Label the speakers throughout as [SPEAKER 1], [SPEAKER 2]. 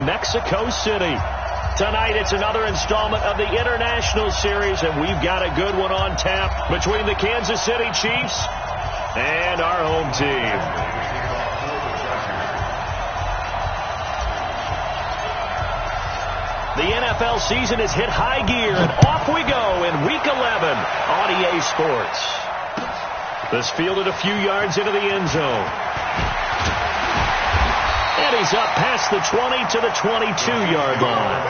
[SPEAKER 1] Mexico City. Tonight, it's another installment of the International Series, and we've got a good one on tap between the Kansas City Chiefs and our home team. The NFL season has hit high gear, and off we go in Week 11 on EA Sports. This fielded a few yards into the end zone. And he's up past the 20 to the 22-yard line.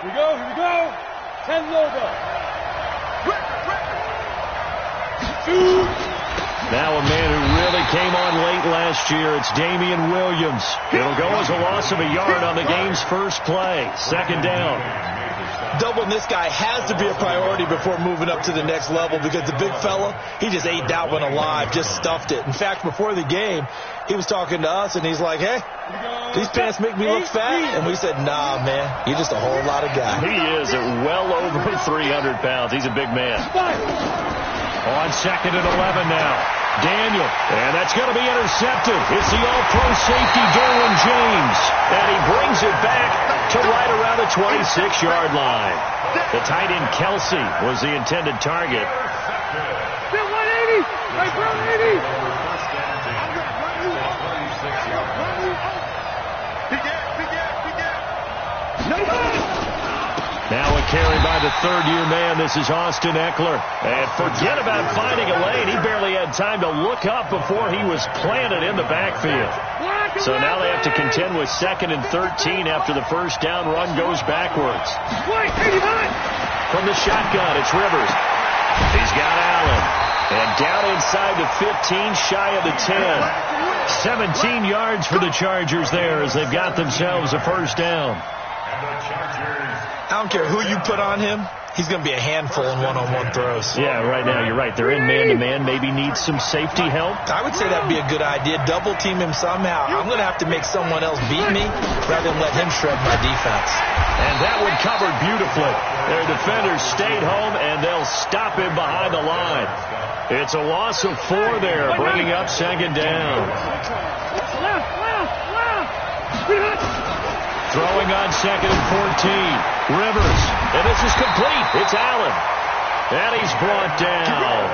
[SPEAKER 2] Here we go. 10 over.
[SPEAKER 1] Now a man who really came on late last year, it's Damian Williams. It'll go as a loss of a yard on the game's first play. Second down.
[SPEAKER 3] Doubling this guy has to be a priority before moving up to the next level because the big fella, he just ate that one alive, just stuffed it. In fact, before the game, he was talking to us, and he's like, hey, these pants make me look fat. And we said, nah, man, you're just a whole lot of guy.
[SPEAKER 1] He is at well over 300 pounds. He's a big man. On second and 11 now. Daniel, and that's going to be intercepted. It's the all-pro safety, Derwin James, and he brings it back to right around the 26-yard line. The tight end, Kelsey, was the intended target.
[SPEAKER 2] 180! Right, 180!
[SPEAKER 1] Now a carry by the third-year man. This is Austin Eckler. And forget about finding a lane. He barely had time to look up before he was planted in the backfield. So now they have to contend with 2nd and 13 after the first down run goes backwards. From the shotgun, it's Rivers. He's got Allen. And down inside the 15, shy of the 10. 17 yards for the Chargers there as they've got themselves a first down.
[SPEAKER 3] I don't care who you put on him. He's going to be a handful in one-on-one throws.
[SPEAKER 1] Yeah, right now, you're right. They're in man-to-man. Maybe needs some safety help.
[SPEAKER 3] I would say that would be a good idea. Double-team him somehow. I'm going to have to make someone else beat me rather than let him shred my defense.
[SPEAKER 1] And that one covered beautifully. Their defenders stayed home, and they'll stop him behind the line. It's a loss of 4 there, bringing up second down. Throwing on second and 14. Rivers. And this is complete. It's Allen. And he's brought down.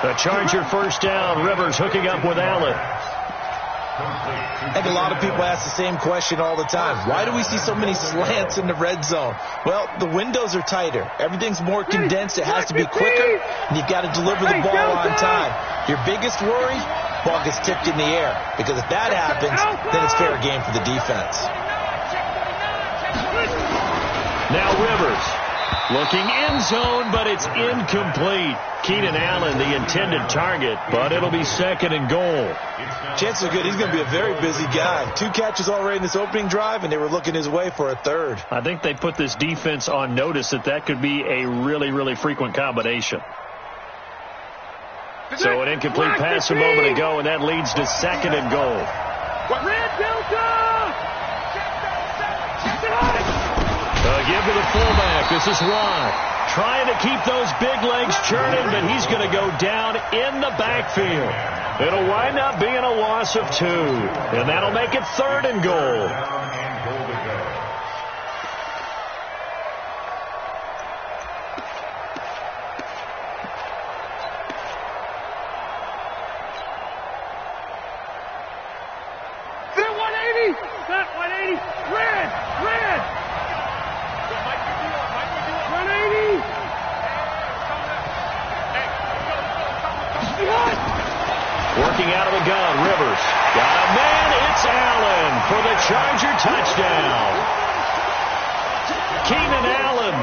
[SPEAKER 1] The Charger first down. Rivers hooking up with Allen.
[SPEAKER 3] I think a lot of people ask the same question all the time. Why do we see so many slants in the red zone? Well, the windows are tighter. Everything's more condensed. It has to be quicker. And you've got to deliver the ball on time. Your biggest worry, ball gets tipped in the air. Because if that happens, then it's fair game for the defense.
[SPEAKER 1] Now Rivers looking end zone, but it's incomplete. Keenan Allen, the intended target, but it'll be second and goal.
[SPEAKER 3] Chances are good he's going to be a very busy guy. 2 catches already in this opening drive, and they were looking his way for a third.
[SPEAKER 1] I think they put this defense on notice that could be a really, really frequent combination. So an incomplete pass a moment ago, and that leads to second and goal.
[SPEAKER 2] Red Delta!
[SPEAKER 1] Give to the fullback. This is Watt. Trying to keep those big legs churning, but he's going to go down in the backfield. It'll wind up being a loss of 2. And that'll make it third and goal. Working out of the gun, Rivers. Got a man, it's Allen for the Charger touchdown. Keenan Allen,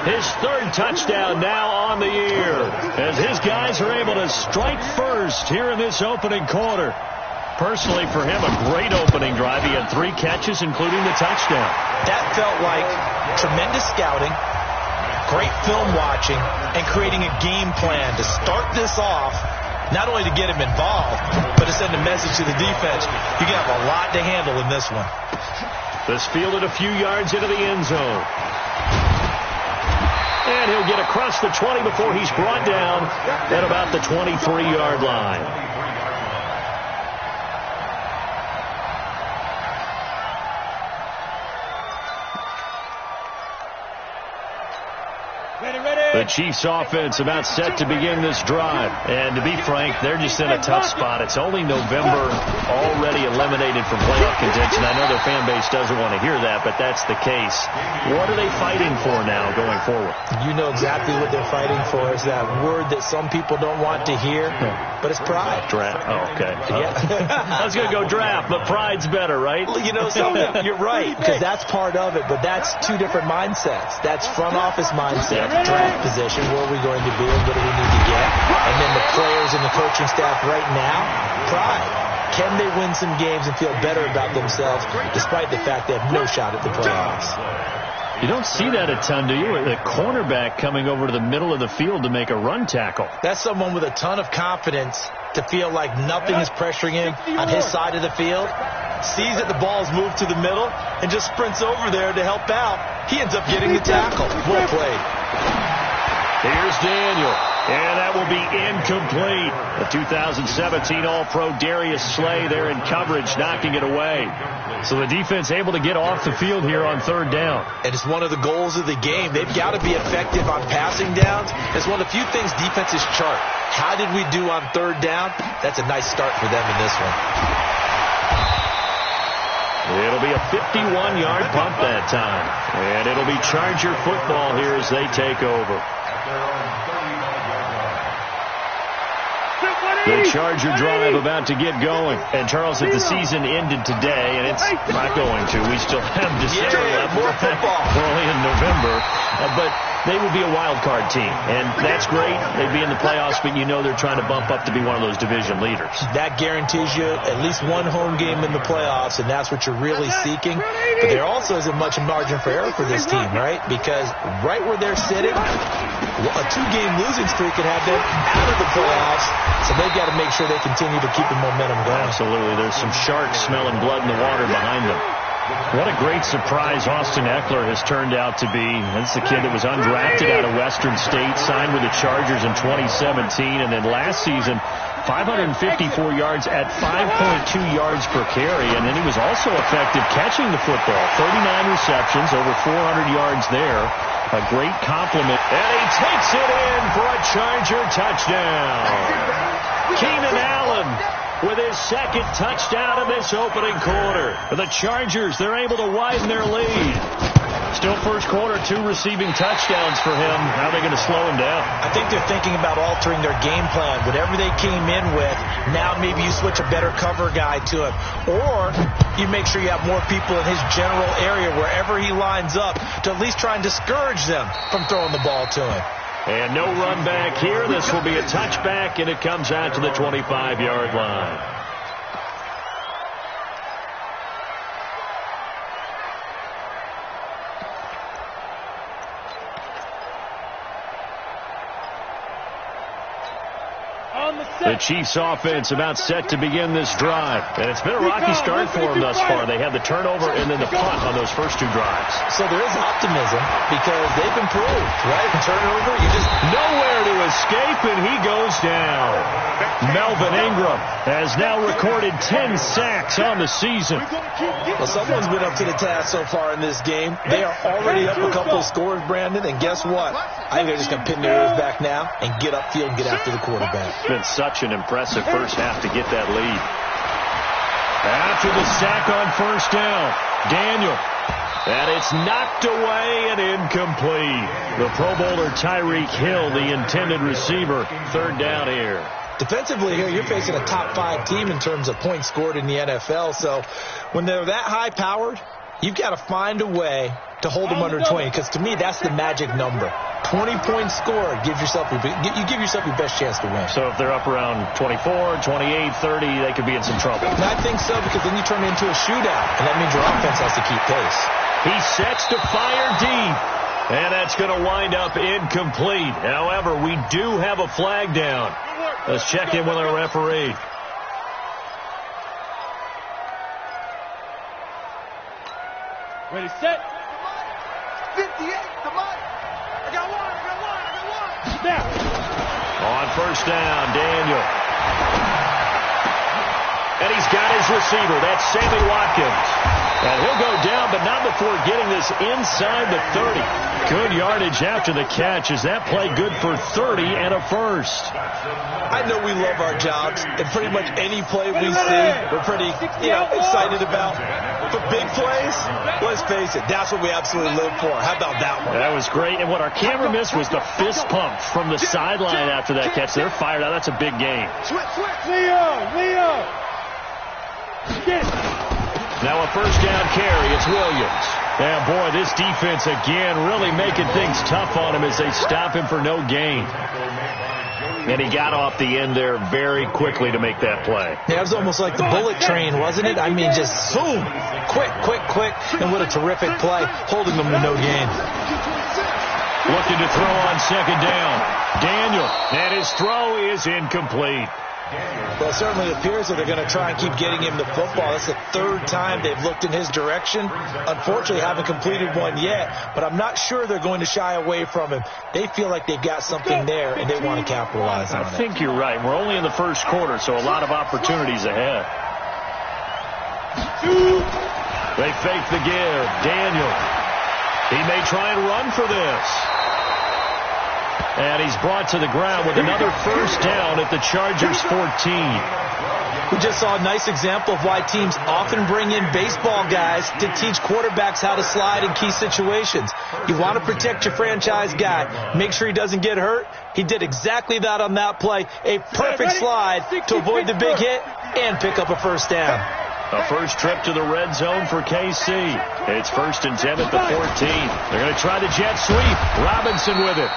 [SPEAKER 1] his 3rd touchdown now on the year, as his guys are able to strike first here in this opening quarter. Personally, for him, a great opening drive. He had 3 catches, including the touchdown.
[SPEAKER 3] That felt like tremendous scouting, great film watching, and creating a game plan to start this off. Not only to get him involved, but to send a message to the defense. You can have a lot to handle in this one.
[SPEAKER 1] This fielded a few yards into the end zone. across the 20 before he's brought down at about the 23-yard line. The Chiefs offense about set to begin this drive. And to be frank, they're just in a tough spot. It's only November, already eliminated from playoff contention. I know their fan base doesn't want to hear that, but that's the case. What are they fighting for now going forward?
[SPEAKER 3] You know exactly what they're fighting for. Is that word that some people don't want to hear, but it's pride.
[SPEAKER 1] Draft. Oh, okay.
[SPEAKER 3] Yeah.
[SPEAKER 1] I was going to go draft, but pride's better, right?
[SPEAKER 3] You know, you're right, because that's part of it, but that's two different mindsets. That's front office mindset, draft position, where are we going to be and what do we need to get? And then the players and the coaching staff right now, pride. Can they win some games and feel better about themselves despite the fact they have no shot at the playoffs?
[SPEAKER 1] You don't see that a ton, do you? The cornerback coming over to the middle of the field to make a run tackle.
[SPEAKER 3] That's someone with a ton of confidence to feel like nothing is pressuring him on his side of the field. Sees that the ball is moved to the middle and just sprints over there to help out. He ends up getting the tackle. Well played.
[SPEAKER 1] Here's Daniel, and that will be incomplete. The 2017 All-Pro Darius Slay there in coverage, knocking it away. So the defense able to get off the field here on third down.
[SPEAKER 3] And it's one of the goals of the game. They've got to be effective on passing downs. It's one of the few things defenses chart. How did we do on third down? That's a nice start for them in this one.
[SPEAKER 1] It'll be a 51-yard punt that time. And it'll be Charger football here as they take over. The Charger drive about to get going. And, Charles, if the season ended today, and it's not going to, we still have December left.
[SPEAKER 3] More football.
[SPEAKER 1] We're only in November. But they would be a wild card team. And that's great. They'd be in the playoffs, but you know they're trying to bump up to be one of those division leaders.
[SPEAKER 3] That guarantees you at least one home game in the playoffs, and that's what you're really seeking. But there also isn't much margin for error for this team, right? Because right where they're sitting, a two-game losing streak could have them out of the playoffs. So they've got to make sure they continue to keep the momentum going.
[SPEAKER 1] Absolutely. There's some sharks smelling blood in the water behind them. What a great surprise Austin Eckler has turned out to be. That's the kid that was undrafted out of Western State, signed with the Chargers in 2017, and then last season, 554 yards at 5.2 yards per carry, and then he was also effective catching the football. 39 receptions, over 400 yards there. A great compliment, and he takes it in for a Charger touchdown. Keenan Allen with his second touchdown in this opening quarter. The Chargers, they're able to widen their lead. Still first quarter, 2 receiving touchdowns for him. How are they going to slow him down?
[SPEAKER 3] I think they're thinking about altering their game plan. Whatever they came in with, now maybe you switch a better cover guy to him. Or you make sure you have more people in his general area wherever he lines up to at least try and discourage them from throwing the ball to him.
[SPEAKER 1] And no run back here. This will be a touchback, and it comes out to the 25-yard line. The Chiefs offense about set to begin this drive. And it's been a rocky start for them thus far. They had the turnover and then the punt on those first 2 drives.
[SPEAKER 3] So there is optimism because they've improved, right? Turnover, you just
[SPEAKER 1] nowhere to escape, and he goes down. Melvin Ingram has now recorded 10 sacks on the season.
[SPEAKER 3] Well, someone's been up to the task so far in this game. They are already up a couple of scores, Brandon, and guess what? I think they're just going to pin their ears back now and get upfield and get after the quarterback.
[SPEAKER 1] It's been such an impressive first half to get that lead. After the sack on first down, Daniel. And it's knocked away and incomplete. The Pro Bowler Tyreek Hill, the intended receiver, third down here.
[SPEAKER 3] Defensively here, you're facing a top 5 team in terms of points scored in the NFL. So when they're that high-powered, you've got to find a way to hold them under 20, because to me, that's the magic number. 20 points scored, you give yourself your best chance to win.
[SPEAKER 1] So if they're up around 24, 28, 30, they could be in some trouble.
[SPEAKER 3] And I think so, because then you turn it into a shootout, and that means your offense has to keep pace.
[SPEAKER 1] He sets to fire deep, and that's going to wind up incomplete. However, we do have a flag down. Let's check in with our referee.
[SPEAKER 2] Ready, set.
[SPEAKER 4] 58, come on. I got one.
[SPEAKER 1] On first down, Daniel. And he's got his receiver. That's Sammy Watkins. And he'll go down, but not before getting this inside the 30. Good yardage after the catch. Is that play good for 30 and a first?
[SPEAKER 3] I know we love our jobs, and pretty much any play we see, we're pretty excited about. For big plays, let's face it, that's what we absolutely live for. How about that one?
[SPEAKER 1] That was great. And what our camera missed was the fist pump from the sideline after that catch. They're fired out. That's a big game.
[SPEAKER 2] Leo!
[SPEAKER 1] Now a first down carry. It's Williams. And boy, this defense again really making things tough on him as they stop him for no gain. And he got off the end there very quickly to make that play.
[SPEAKER 3] Yeah, it was almost like the bullet train, wasn't it? I mean, just zoom. Quick. And what a terrific play, holding them to no gain.
[SPEAKER 1] Looking to throw on second down. Daniel. And his throw is incomplete.
[SPEAKER 3] Well, it certainly appears that they're going to try and keep getting him the football. That's the third time they've looked in his direction. Unfortunately, haven't completed one yet, but I'm not sure they're going to shy away from him. They feel like they've got something there, and they want to capitalize on it.
[SPEAKER 1] I think you're right. We're only in the first quarter, so a lot of opportunities ahead. They fake the give. Daniel. He may try and run for this. And he's brought to the ground with another first down at the Chargers' 14.
[SPEAKER 3] We just saw a nice example of why teams often bring in baseball guys to teach quarterbacks how to slide in key situations. You want to protect your franchise guy. Make sure he doesn't get hurt. He did exactly that on that play. A perfect slide to avoid the big hit and pick up a first down.
[SPEAKER 1] A first trip to the red zone for KC. It's 1st and 10 at the 14. They're going to try the jet sweep. Robinson with it.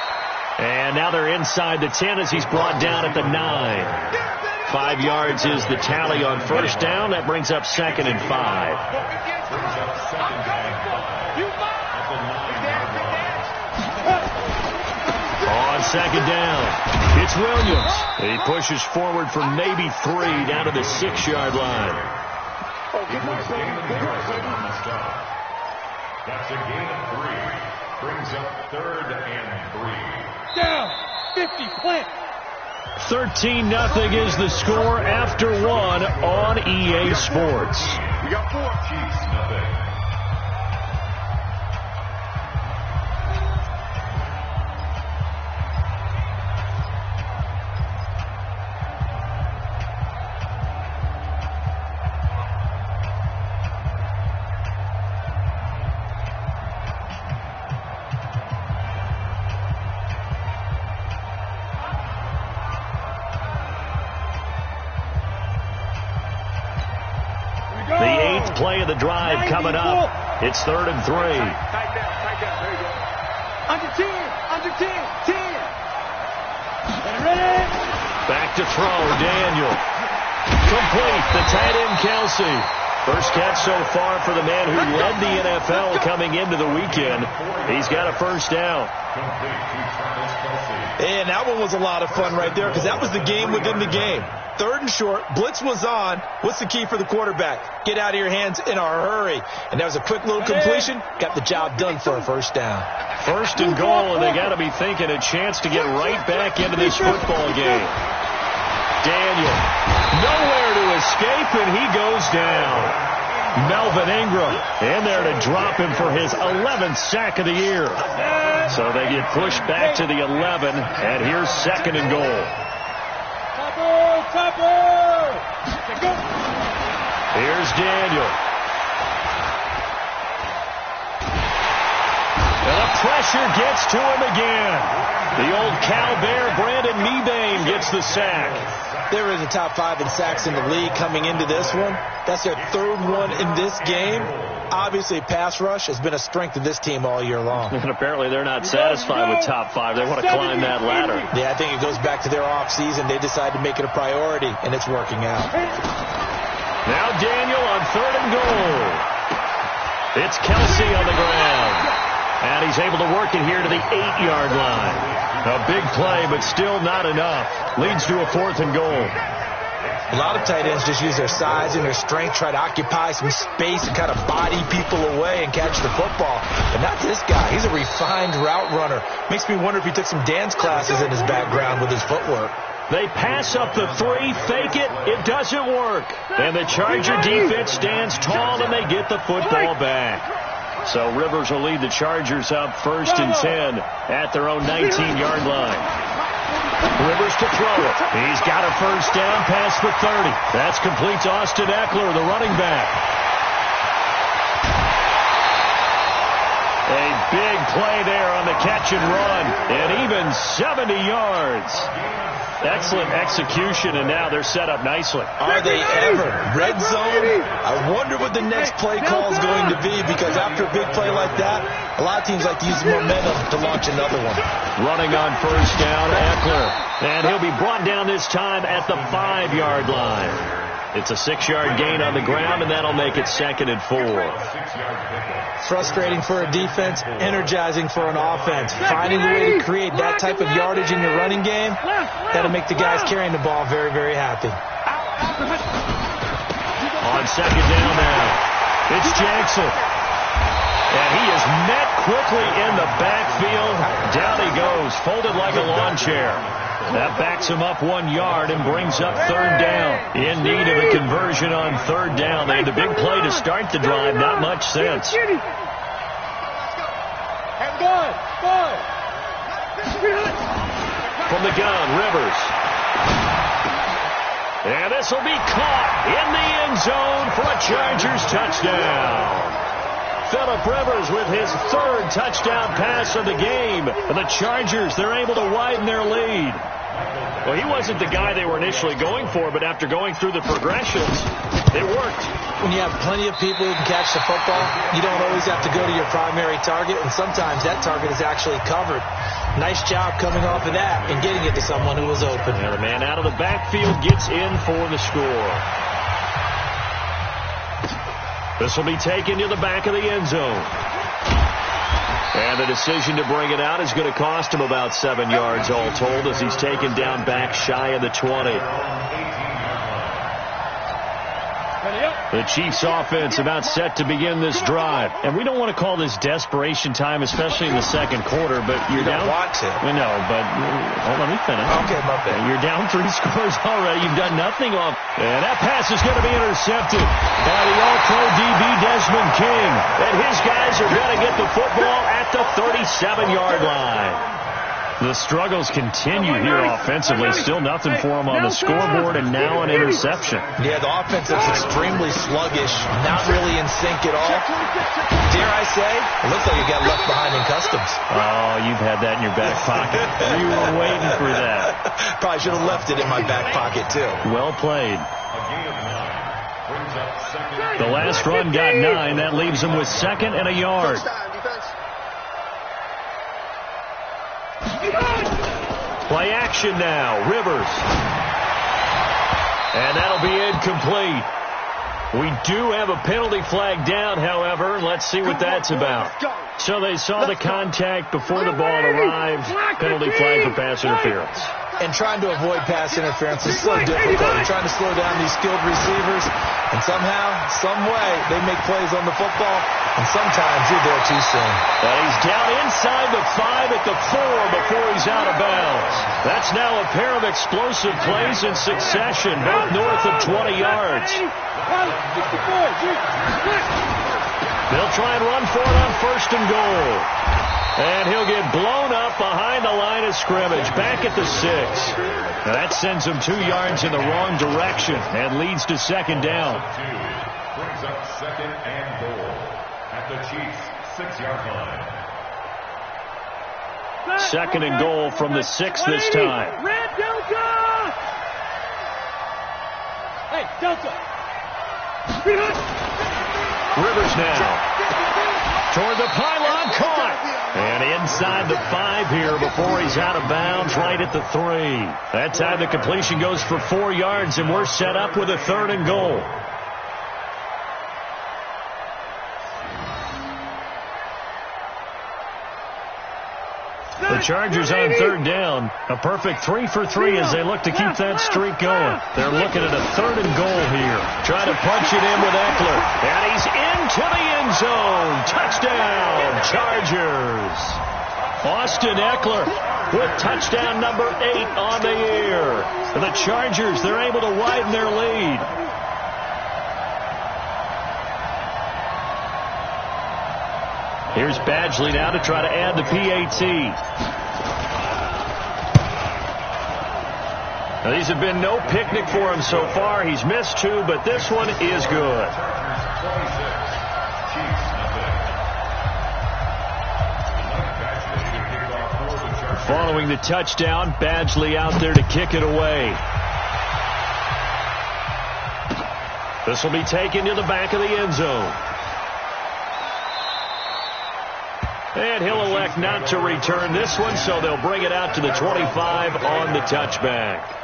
[SPEAKER 1] And now they're inside the 10 as he's brought down at the 9. 5 yards is the tally on first down. That brings up 2nd and 5. On second down, it's Williams. He pushes forward for maybe 3 down to the 6-yard line.
[SPEAKER 4] That's a gain of 3. Brings up 3rd and 3.
[SPEAKER 2] Down. 50. Plant.
[SPEAKER 1] 13-0 is the score after 1 on EA Sports.
[SPEAKER 4] We got 4. Chiefs, nothing.
[SPEAKER 1] The 8th play of the drive coming up. It's 3rd and 3.
[SPEAKER 2] Tight down. There you go. Under 10. 10. Ready?
[SPEAKER 1] Back to throw, Daniel. Complete, the tight end, Kelsey. First catch so far for the man who led the NFL coming into the weekend. He's got a first down.
[SPEAKER 3] And that one was a lot of fun right there because that was the game within the game. 3rd and short, blitz was on. What's the key for the quarterback? Get out of your hands in a hurry. And that was a quick little completion. Got the job done for a first down.
[SPEAKER 1] 1st and goal, and they got to be thinking a chance to get right back into this football game. Daniel, nowhere to escape, and he goes down. Melvin Ingram in there to drop him for his 11th sack of the year. So they get pushed back to the 11, and here's 2nd and goal.
[SPEAKER 2] Topper!
[SPEAKER 1] Here's Daniel. And the pressure gets to him again. The old Cal Bear, Brandon Mebane, gets the sack.
[SPEAKER 3] They're in the top 5 in sacks in the league coming into this one. That's their 3rd one in this game. Obviously, pass rush has been a strength of this team all year long.
[SPEAKER 1] And apparently they're not satisfied with top 5. They want to climb that ladder.
[SPEAKER 3] Yeah, I think it goes back to their offseason. They decided to make it a priority, and it's working out.
[SPEAKER 1] Now Daniel on 3rd and goal. It's Kelsey on the ground. And he's able to work it here to the 8-yard line. A big play, but still not enough. Leads to a 4th and goal.
[SPEAKER 3] A lot of tight ends just use their size and their strength, try to occupy some space and kind of body people away and catch the football. But not this guy. He's a refined route runner. Makes me wonder if he took some dance classes in his background with his footwork.
[SPEAKER 1] They pass up the 3, fake it. It doesn't work. And the Charger defense stands tall, and they get the football back. So Rivers will lead the Chargers up 1st and 10 at their own 19-yard line. Rivers to throw it. He's got a 1st down past the 30. That's complete to Austin Eckler, the running back. A big play there on the catch and run, and even 70 yards. Excellent execution, and now they're set up nicely.
[SPEAKER 3] Are they ever? Red zone? I wonder what the next play call is going to be, because after a big play like that, a lot of teams like to use momentum to launch another one.
[SPEAKER 1] Running on 1st down, Eckler. And he'll be brought down this time at the 5-yard line. It's a 6-yard gain on the ground, and that'll make it 2nd and 4.
[SPEAKER 3] Frustrating for a defense, energizing for an offense. Finding a way to create that type of yardage in your running game, that'll make the guys carrying the ball very, very happy.
[SPEAKER 1] On 2nd down now, it's Jackson. And he is met quickly in the backfield. Down he goes, folded like a lawn chair. That backs him up 1 yard and brings up 3rd down. In need of a conversion on 3rd down. They had a big play to start the drive. Not much sense. From the gun, Rivers. And this will be caught in the end zone for a Chargers touchdown. Phillip Rivers with his 3rd touchdown pass of the game. And the Chargers, they're able to widen their lead. Well, he wasn't the guy they were initially going for, but after going through the progressions, it worked.
[SPEAKER 3] When you have plenty of people who can catch the football, you don't always have to go to your primary target, and sometimes that target is actually covered. Nice job coming off of that and getting it to someone who was open.
[SPEAKER 1] And the man out of the backfield gets in for the score. This will be taken to the back of the end zone. And the decision to bring it out is going to cost him about 7 yards all told, as he's taken down back shy of the 20. The Chiefs offense about set to begin this drive. And we don't want to call this desperation time, especially in the 2nd quarter, but you're down.
[SPEAKER 3] Want to.
[SPEAKER 1] No, but let me finish.
[SPEAKER 3] Okay, my bad.
[SPEAKER 1] You're down 3 scores already. You've done nothing off. And that pass is going to be intercepted by the All-Pro DB Desmond King. And his guys are going to get the football at the 37-yard line. The struggles continue here offensively. Still nothing for them on the scoreboard, and now an interception.
[SPEAKER 3] Yeah, the offense is extremely sluggish, not really in sync at all. Dare I say, it looks like it got left behind in customs.
[SPEAKER 1] Oh, you've had that in your back pocket. You were waiting for that.
[SPEAKER 3] Probably should have left it in my back pocket, too.
[SPEAKER 1] Well played. The last run got 9. That leaves them with 2nd and a yard. Play action now. Rivers. And that'll be incomplete. We do have a penalty flag down, however. Let's see what that's about. So they saw the contact before the ball arrived. Penalty flag for pass interference.
[SPEAKER 3] And trying to avoid pass interference is so difficult. You're trying to slow down these skilled receivers, and somehow, some way, they make plays on the football, and sometimes you're there too soon.
[SPEAKER 1] And he's down inside the 5 at the 4 before he's out of bounds. That's now a pair of explosive plays in succession, both north of 20 yards. They'll try and run for it on 1st and goal. And he'll get blown up behind the line of scrimmage, back at the 6. Now that sends him 2 yards in the wrong direction and leads to 2nd down.
[SPEAKER 4] Brings up 2nd and goal at the Chiefs' 6-yard line.
[SPEAKER 1] 2nd and goal from the 6 this time.
[SPEAKER 2] Red Delta! Hey, Delta!
[SPEAKER 1] Rivers now. Toward the pylon, caught. And inside the 5 here before he's out of bounds, right at the 3. That time the completion goes for 4 yards, and we're set up with a 3rd and goal. The Chargers on third down. A perfect 3 for 3 as they look to keep that streak going. They're looking at a 3rd and goal here. Trying to punch it in with Eckler. And he's into the end zone. Touchdown, Chargers. Austin Eckler with touchdown number 8 on the year. The Chargers, they're able to widen their lead. Here's Badgley now to try to add the PAT. Now, these have been no picnic for him so far. He's missed 2, but this one is good. Following the touchdown, Badgley out there to kick it away. This will be taken to the back of the end zone. And he'll elect not to return this one, so they'll bring it out to the 25 on the touchback.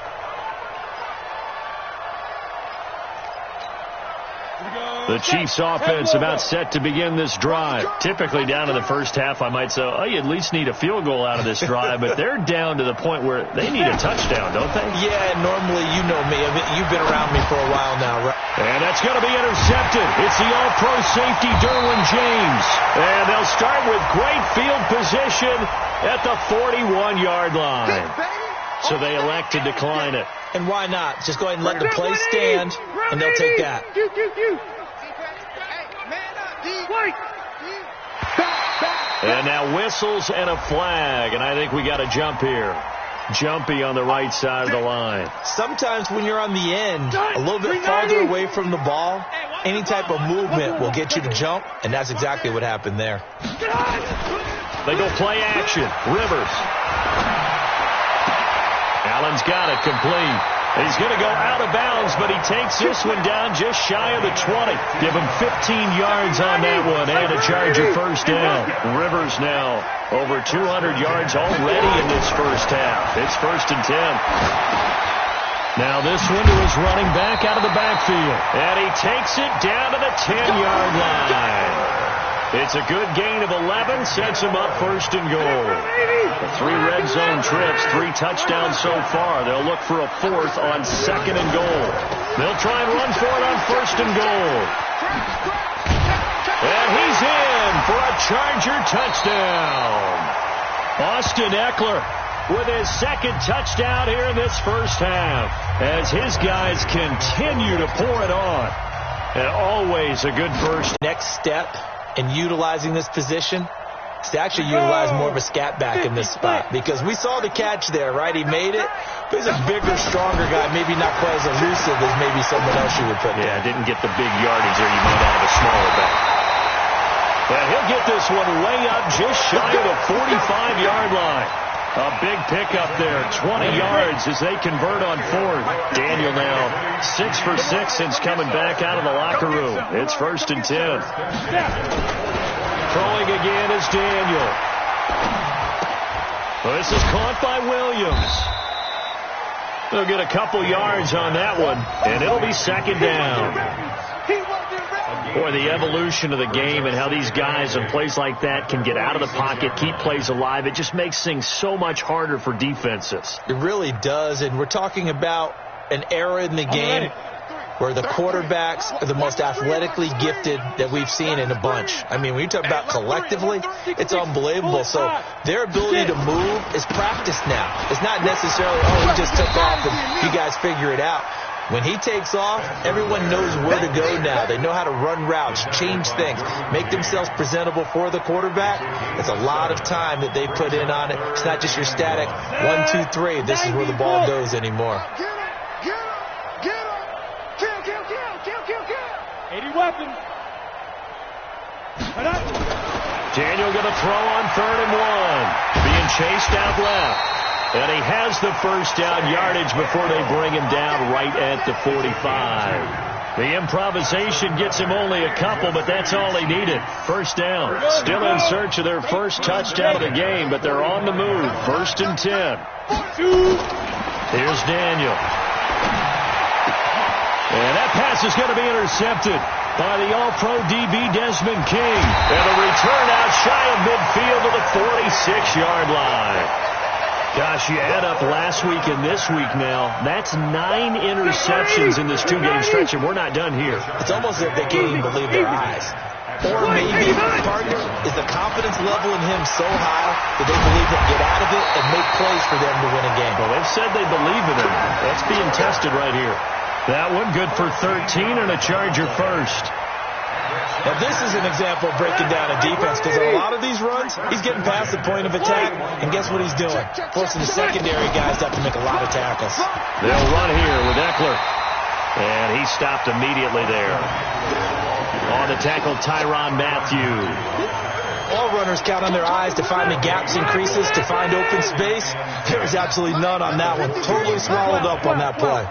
[SPEAKER 1] The Chiefs offense about set to begin this drive. Typically down in the first half, I might say, oh, you at least need a field goal out of this drive, but they're down to the point where they need a touchdown, don't they?
[SPEAKER 3] Yeah, normally, you know me. I mean, you've been around me for a while now, right?
[SPEAKER 1] And that's going to be intercepted. It's the all-pro safety, Derwin James. And they'll start with great field position at the 41-yard line. So they elect to decline it.
[SPEAKER 3] And why not? Just go ahead and let the play stand, and they'll take that.
[SPEAKER 1] And now whistles and a flag, and I think we got a jump here. Jumpy on the right side of the line.
[SPEAKER 3] Sometimes when you're on the end, a little bit farther away from the ball, any type of movement will get you to jump, and that's exactly what happened there.
[SPEAKER 1] They go play action. Rivers. Allen's got it complete. He's going to go out of bounds, but he takes this one down just shy of the 20. Give him 15 yards on that one and a Charger first down. Rivers now over 200 yards already in this first half. It's 1st and 10. Now this one to his running back out of the backfield. And he takes it down to the 10-yard line. It's a good gain of 11, sets him up 1st and goal. 3 red zone trips, 3 touchdowns so far. They'll look for a 4th on 2nd and goal. They'll try and run for it on 1st and goal. And he's in for a Charger touchdown. Austin Eckler with his 2nd touchdown here in this first half as his guys continue to pour it on. And always a good first.
[SPEAKER 3] Next step in utilizing this position is to actually utilize more of a scat back in this spot, because we saw the catch there, right? He made it, but he's a bigger, stronger guy, maybe not quite as elusive as maybe someone else you would put there.
[SPEAKER 1] Yeah, didn't get the big yardage there. You might have a smaller back. And he'll get this one way up just shy of the 45-yard line. A big pickup there, 20 yards as they convert on 4th. Daniel now 6 for 6 since coming back out of the locker room. It's 1st and 10. Throwing again is Daniel. Well, this is caught by Williams. They'll get a couple yards on that one, and it'll be 2nd down. Boy, the evolution of the game and how these guys in plays like that can get out of the pocket, keep plays alive, it just makes things so much harder for defenses.
[SPEAKER 3] It really does, and we're talking about an era in the game where the quarterbacks are the most athletically gifted that we've seen in a bunch. I mean, when you talk about collectively, it's unbelievable. So their ability to move is practiced now. It's not necessarily, oh, he just took off and you guys figure it out. When he takes off, everyone knows where to go now. They know how to run routes, change things, make themselves presentable for the quarterback. It's a lot of time that they put in on it. It's not just your static 1, 2, 3. This is where the ball goes anymore.
[SPEAKER 2] Weapon.
[SPEAKER 1] Daniel going to throw on 3rd and 1. Being chased out left. And he has the first down yardage before they bring him down right at the 45. The improvisation gets him only a couple, but that's all they needed. First down. Still in search of their first touchdown of the game, but they're on the move. 1st and 10. Here's Daniel. And that pass is going to be intercepted. by the All-Pro DB Desmond King. And a return out shy of midfield to the 46-yard line. Gosh, you add up last week and this week now, that's 9 interceptions in this 2-game stretch, and we're not done here.
[SPEAKER 3] It's almost as if they can't even believe their eyes. Or maybe, partner, is the confidence level in him so high that they believe he'll get out of it and make plays for them to win a game.
[SPEAKER 1] Well, they've said they believe in him. That's being tested right here. That one good for 13 and a Charger first.
[SPEAKER 3] Now, this is an example of breaking down a defense, because in a lot of these runs, he's getting past the point of attack, and guess what he's doing? Forcing the secondary guys to have to make a lot of tackles.
[SPEAKER 1] They'll run here with Eckler, and he stopped immediately there. On the tackle, Tyrann Mathieu.
[SPEAKER 3] All runners count on their eyes to find the gaps and creases, to find open space. There was absolutely none on that one. Totally swallowed up on that play.